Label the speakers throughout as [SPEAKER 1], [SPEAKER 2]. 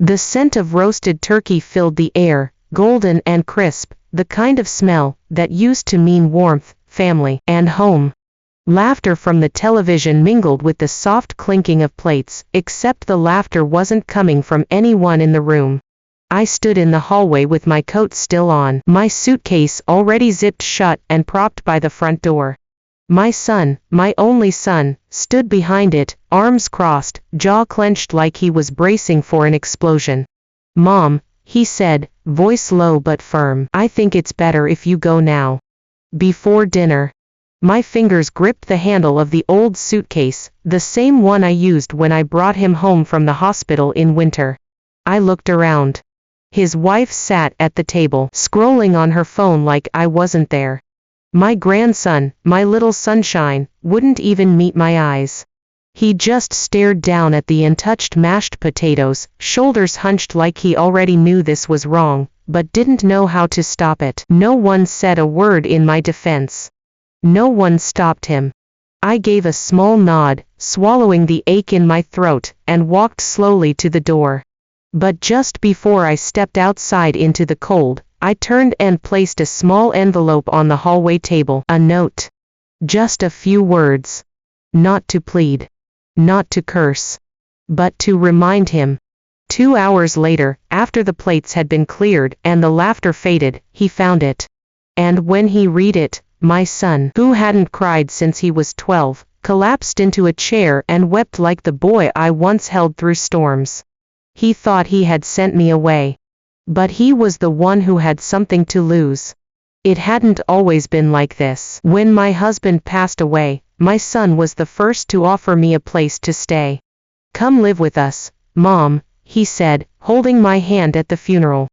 [SPEAKER 1] The scent of roasted turkey filled the air, golden and crisp, the kind of smell that used to mean warmth, family, and home. Laughter from the television mingled with the soft clinking of plates, except the laughter wasn't coming from anyone in the room. I stood in the hallway with my coat still on, my suitcase already zipped shut and propped by the front door. My son, my only son, stood behind it, arms crossed, jaw clenched like he was bracing for an explosion. "Mom," he said, voice low but firm, "I think it's better if you go now. Before dinner." My fingers gripped the handle of the old suitcase, the same one I used when I brought him home from the hospital in winter. I looked around. His wife sat at the table, scrolling on her phone like I wasn't there. My grandson, my little sunshine, wouldn't even meet my eyes. He just stared down at the untouched mashed potatoes, shoulders hunched like he already knew this was wrong, but didn't know how to stop it. No one said a word in my defense. No one stopped him. I gave a small nod, swallowing the ache in my throat, and walked slowly to the door. But just before I stepped outside into the cold, I turned and placed a small envelope on the hallway table, a note. Just a few words. Not to plead. Not to curse. But to remind him. 2 hours later, after the plates had been cleared and the laughter faded, he found it. And when he read it, my son, who hadn't cried since he was 12, collapsed into a chair and wept like the boy I once held through storms. He thought he had sent me away. But he was the one who had something to lose. It hadn't always been like this. When my husband passed away, my son was the first to offer me a place to stay. "Come live with us, Mom," he said, holding my hand at the funeral.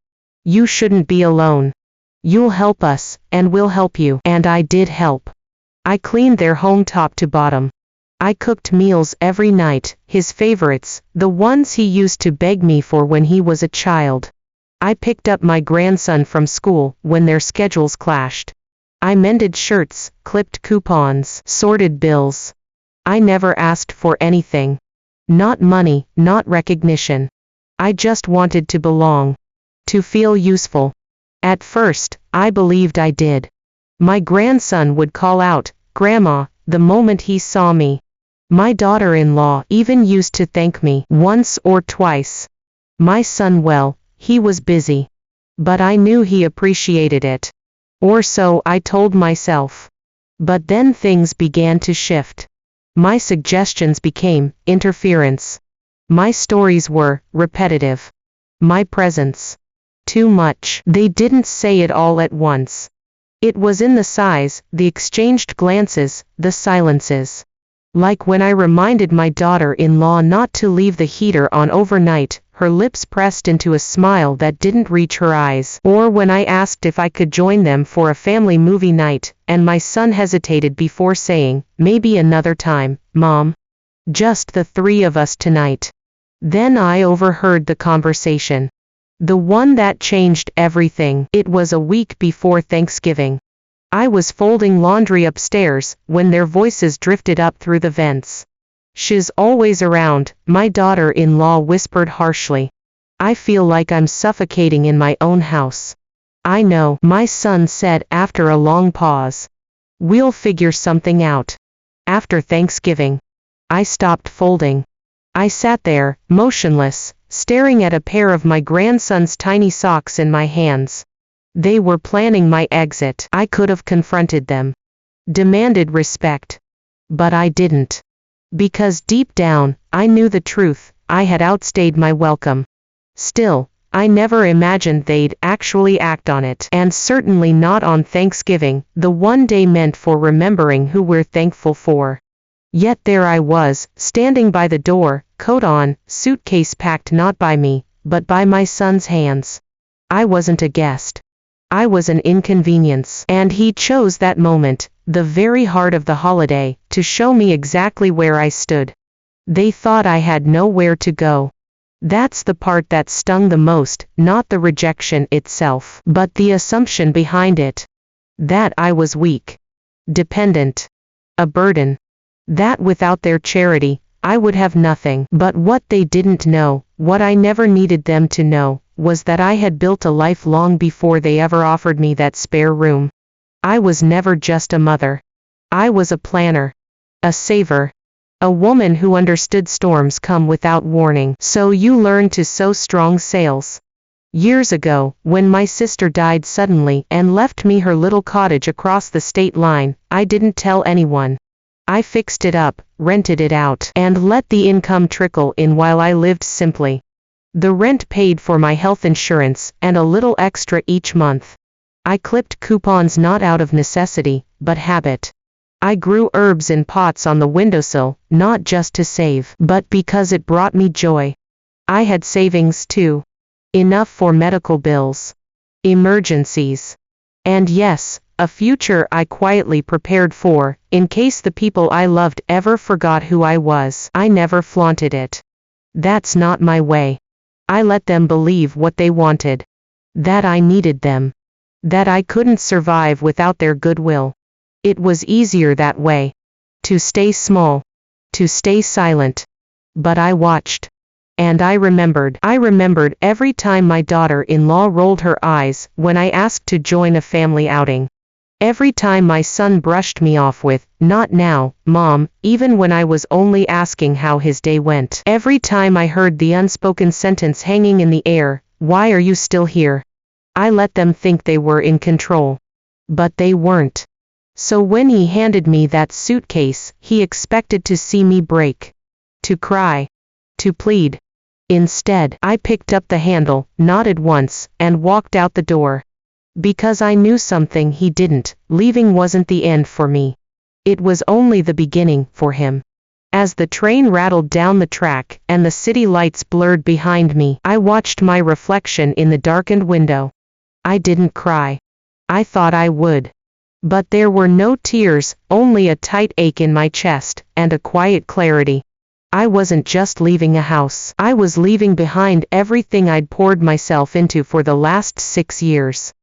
[SPEAKER 1] "You shouldn't be alone. You'll help us, and we'll help you." And I did help. I cleaned their home top to bottom. I cooked meals every night, his favorites, the ones he used to beg me for when he was a child. I picked up my grandson from school when their schedules clashed. I mended shirts, clipped coupons, sorted bills. I never asked for anything. Not money, not recognition. I just wanted to belong. To feel useful. At first, I believed I did. My grandson would call out, "Grandma," the moment he saw me. My daughter-in-law even used to thank me once or twice. My son, well, he was busy. But I knew he appreciated it. Or so I told myself. But then things began to shift. My suggestions became interference. My stories were repetitive. My presence too much. They didn't say it all at once. It was in the sighs, the exchanged glances, the silences. Like when I reminded my daughter-in-law not to leave the heater on overnight, her lips pressed into a smile that didn't reach her eyes. Or when I asked if I could join them for a family movie night, and my son hesitated before saying, "Maybe another time, Mom. Just the three of us tonight." Then I overheard the conversation. The one that changed everything. It was a week before Thanksgiving. I was folding laundry upstairs when their voices drifted up through the vents. "She's always around," my daughter-in-law whispered harshly. "I feel like I'm suffocating in my own house." "I know," my son said after a long pause. "We'll figure something out. After Thanksgiving." I stopped folding. I sat there, motionless, staring at a pair of my grandson's tiny socks in my hands. They were planning my exit. I could have confronted them. Demanded respect. But I didn't. Because deep down, I knew the truth. I had outstayed my welcome. Still, I never imagined they'd actually act on it. And certainly not on Thanksgiving, the one day meant for remembering who we're thankful for. Yet there I was, standing by the door, coat on, suitcase packed not by me, but by my son's hands. I wasn't a guest. I was an inconvenience. And he chose that moment, the very heart of the holiday, to show me exactly where I stood. They thought I had nowhere to go. That's the part that stung the most, not the rejection itself, but the assumption behind it. That I was weak. Dependent. A burden. That without their charity, I would have nothing. But what they didn't know What I never needed them to know was that I had built a life long before they ever offered me that spare room. I was never just a mother. I was a planner, a saver, a woman who understood storms come without warning. So you learn to sew strong sails. Years ago, when my sister died suddenly and left me her little cottage across the state line, I didn't tell anyone. I fixed it up, rented it out, and let the income trickle in while I lived simply. The rent paid for my health insurance and a little extra each month. I clipped coupons not out of necessity, but habit. I grew herbs in pots on the windowsill, not just to save, but because it brought me joy. I had savings too. Enough for medical bills, emergencies, and yes, a future I quietly prepared for, in case the people I loved ever forgot who I was. I never flaunted it. That's not my way. I let them believe what they wanted. That I needed them. That I couldn't survive without their goodwill. It was easier that way. To stay small. To stay silent. But I watched. And I remembered every time my daughter-in-law rolled her eyes when I asked to join a family outing. Every time my son brushed me off with, "Not now, Mom," even when I was only asking how his day went. Every time I heard the unspoken sentence hanging in the air, "Why are you still here?" I let them think they were in control. But they weren't. So when he handed me that suitcase, he expected to see me break. To cry. To plead. Instead, I picked up the handle, nodded once, and walked out the door. Because I knew something he didn't, leaving wasn't the end for me. It was only the beginning, for him. As the train rattled down the track, and the city lights blurred behind me, I watched my reflection in the darkened window. I didn't cry. I thought I would. But there were no tears, only a tight ache in my chest, and a quiet clarity. I wasn't just leaving a house. I was leaving behind everything I'd poured myself into for the last 6 years.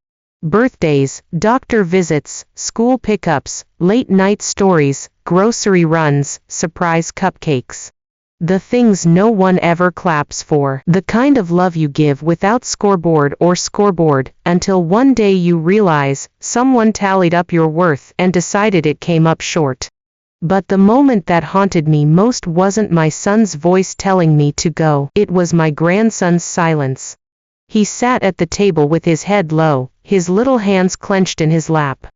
[SPEAKER 1] Birthdays, doctor visits, school pickups, late-night stories, grocery runs, surprise cupcakes. The things no one ever claps for. The kind of love you give without scoreboard, until one day you realize someone tallied up your worth and decided it came up short. But the moment that haunted me most wasn't my son's voice telling me to go. It was my grandson's silence. He sat at the table with his head low, his little hands clenched in his lap.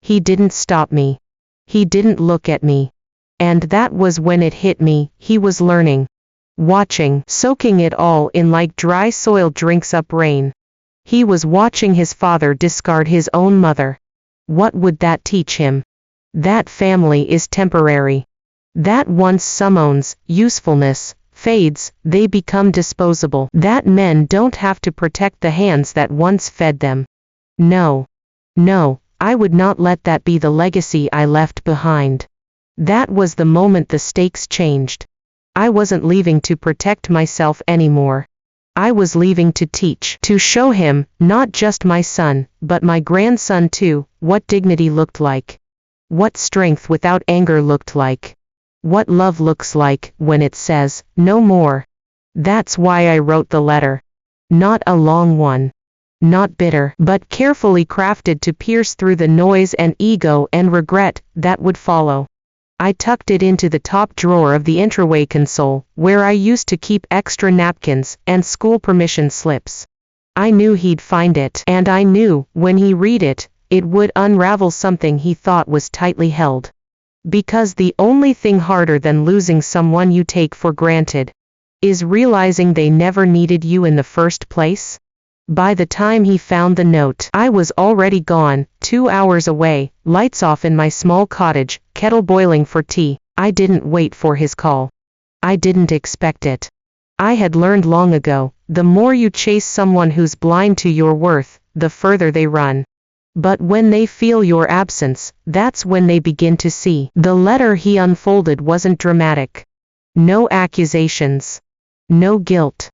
[SPEAKER 1] He didn't stop me. He didn't look at me. And that was when it hit me, he was learning. Watching, soaking it all in like dry soil drinks up rain. He was watching his father discard his own mother. What would that teach him? That family is temporary. That once someone's usefulness fades, they become disposable. That men don't have to protect the hands that once fed them. No, I would not let that be the legacy I left behind. That was the moment the stakes changed. I wasn't leaving to protect myself anymore. I was leaving to teach, to show him, not just my son, but my grandson too, what dignity looked like. What strength without anger looked like. What love looks like when it says, no more. That's why I wrote the letter. Not a long one. Not bitter, but carefully crafted to pierce through the noise and ego and regret that would follow. I tucked it into the top drawer of the entryway console, where I used to keep extra napkins and school permission slips. I knew he'd find it, and I knew, when he read it, it would unravel something he thought was tightly held. Because the only thing harder than losing someone you take for granted is realizing they never needed you in the first place. By the time he found the note, I was already gone, 2 hours away, lights off in my small cottage, kettle boiling for tea. I didn't wait for his call. I didn't expect it. I had learned long ago, the more you chase someone who's blind to your worth, the further they run. But when they feel your absence, that's when they begin to see. The letter he unfolded wasn't dramatic. No accusations. No guilt.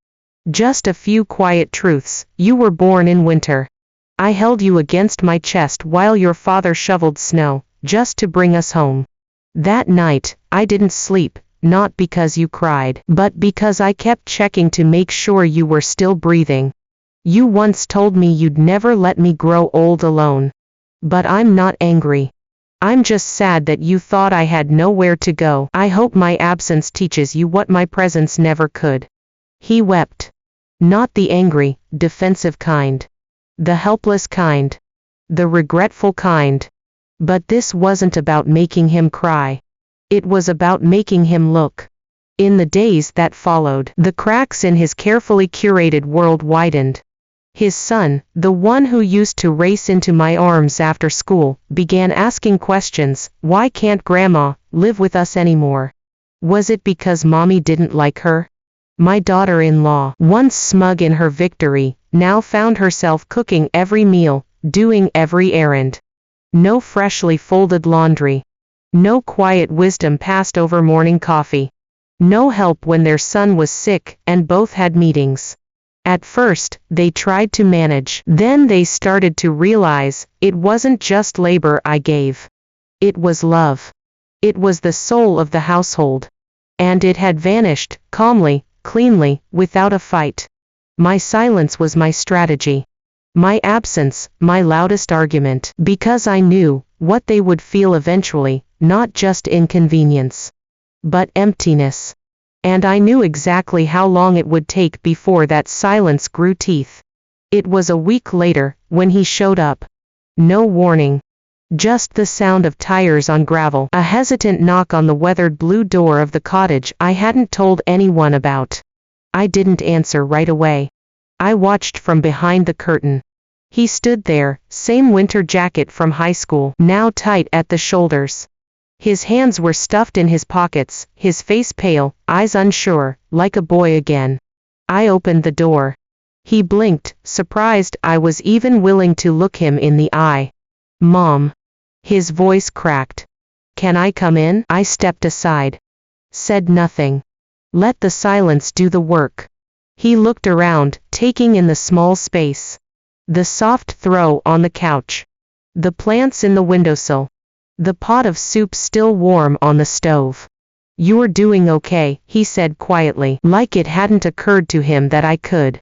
[SPEAKER 1] Just a few quiet truths. You were born in winter. I held you against my chest while your father shoveled snow, just to bring us home. That night, I didn't sleep, not because you cried, but because I kept checking to make sure you were still breathing. You once told me you'd never let me grow old alone. But I'm not angry. I'm just sad that you thought I had nowhere to go. I hope my absence teaches you what my presence never could." He wept. Not the angry, defensive kind. The helpless kind. The regretful kind. But this wasn't about making him cry. It was about making him look. In the days that followed, the cracks in his carefully curated world widened. His son, the one who used to race into my arms after school, began asking questions. Why can't Grandma live with us anymore? Was it because Mommy didn't like her? My daughter-in-law, once smug in her victory, now found herself cooking every meal, doing every errand. No freshly folded laundry. No quiet wisdom passed over morning coffee. No help when their son was sick and both had meetings. At first, they tried to manage. Then they started to realize, it wasn't just labor I gave. It was love. It was the soul of the household. And it had vanished, calmly, cleanly, without a fight. My silence was my strategy. My absence, my loudest argument. Because I knew what they would feel eventually, not just inconvenience, but emptiness. And I knew exactly how long it would take before that silence grew teeth. It was a week later, when he showed up. No warning. Just the sound of tires on gravel, a hesitant knock on the weathered blue door of the cottage I hadn't told anyone about. I didn't answer right away. I watched from behind the curtain. He stood there, same winter jacket from high school, now tight at the shoulders. His hands were stuffed in his pockets, his face pale, eyes unsure, like a boy again. I opened the door. He blinked, surprised I was even willing to look him in the eye. "Mom." His voice cracked. "Can I come in?" I stepped aside. Said nothing. Let the silence do the work. He looked around, taking in the small space. The soft throw on the couch. The plants in the windowsill. The pot of soup still warm on the stove. "You're doing okay," he said quietly, like it hadn't occurred to him that I could.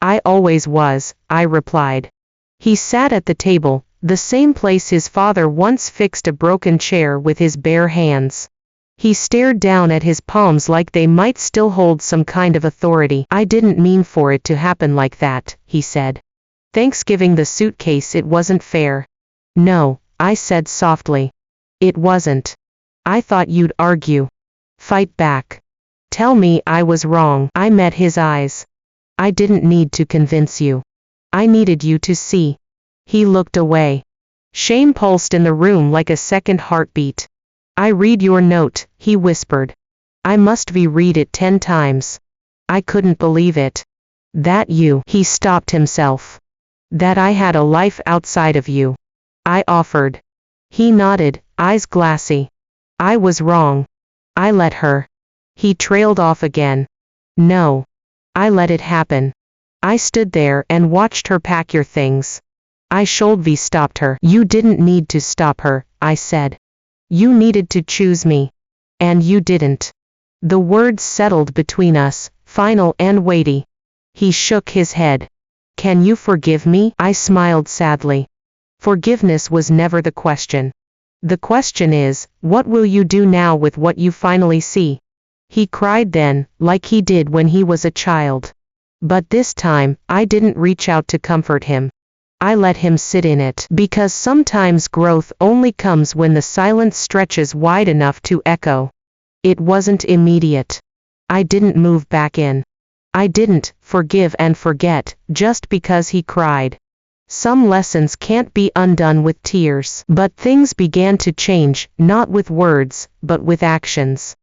[SPEAKER 1] "I always was," I replied. He sat at the table, the same place his father once fixed a broken chair with his bare hands. He stared down at his palms like they might still hold some kind of authority. "I didn't mean for it to happen like that," he said. "Thanksgiving the suitcase, it wasn't fair." "No," I said softly. "It wasn't. I thought you'd argue. Fight back. Tell me I was wrong." I met his eyes. "I didn't need to convince you. I needed you to see." He looked away. Shame pulsed in the room like a second heartbeat. "I read your note," he whispered. "I must reread it 10 times. I couldn't believe it. That you," he stopped himself. "That I had a life outside of you." I offered. He nodded, eyes glassy. "I was wrong. I let her." He trailed off again. "No. I let it happen." I stood there and watched her pack your things. I should stopped her. "You didn't need to stop her," I said. "You needed to choose me. And you didn't." The words settled between us, final and weighty. He shook his head. "Can you forgive me?" I smiled sadly. Forgiveness was never the question. The question is, what will you do now with what you finally see? He cried then, like he did when he was a child. But this time, I didn't reach out to comfort him. I let him sit in it, because sometimes growth only comes when the silence stretches wide enough to echo. It wasn't immediate. I didn't move back in. I didn't forgive and forget just because he cried. Some lessons can't be undone with tears, but things began to change, not with words, but with actions.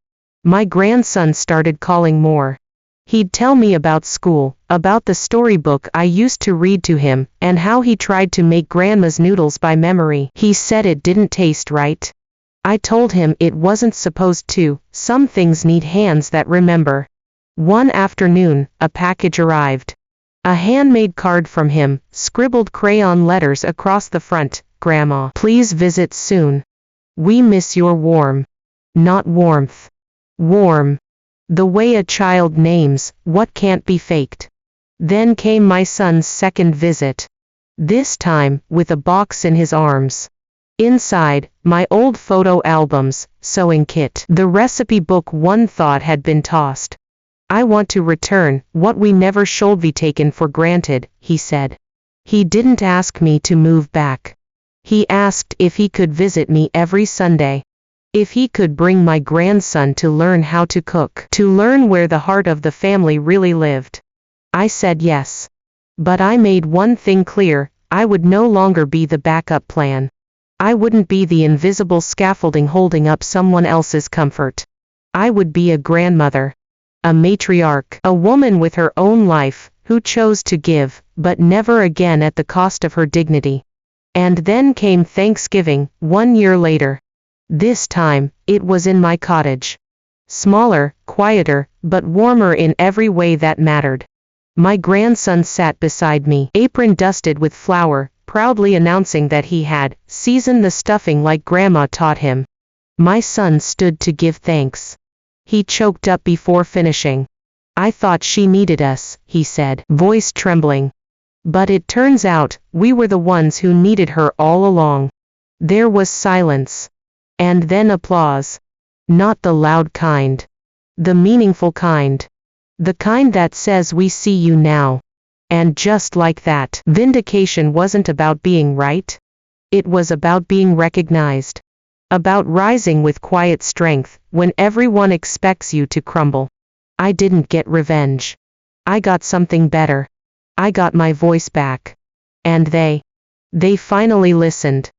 [SPEAKER 1] My grandson started calling more. He'd tell me about school, about the storybook I used to read to him, and how he tried to make Grandma's noodles by memory. He said it didn't taste right. I told him it wasn't supposed to. Some things need hands that remember. One afternoon, a package arrived. A handmade card from him, scribbled crayon letters across the front. "Grandma, please visit soon. We miss your warm." Not warmth. warm. The way a child names what can't be faked. Then came my son's second visit. This time, with a box in his arms. Inside, my old photo albums, sewing kit, the recipe book one thought had been tossed. I want to return what we never should be taken for granted, he said. He didn't ask me to move back. He asked if he could visit me every Sunday. If he could bring my grandson to learn how to cook, to learn where the heart of the family really lived. I said yes. But I made one thing clear, I would no longer be the backup plan. I wouldn't be the invisible scaffolding holding up someone else's comfort. I would be a grandmother. A matriarch, a woman with her own life, who chose to give, but never again at the cost of her dignity. And then came Thanksgiving, 1 year later. This time, it was in my cottage. Smaller, quieter, but warmer in every way that mattered. My grandson sat beside me, apron dusted with flour, proudly announcing that he had seasoned the stuffing like Grandma taught him. My son stood to give thanks. He choked up before finishing. I thought she needed us, he said, voice trembling. But it turns out, we were the ones who needed her all along. There was silence. And then applause. Not the loud kind. The meaningful kind. The kind that says we see you now. And just like that, vindication wasn't about being right. It was about being recognized. About rising with quiet strength, when everyone expects you to crumble. I didn't get revenge. I got something better. I got my voice back. And they finally listened.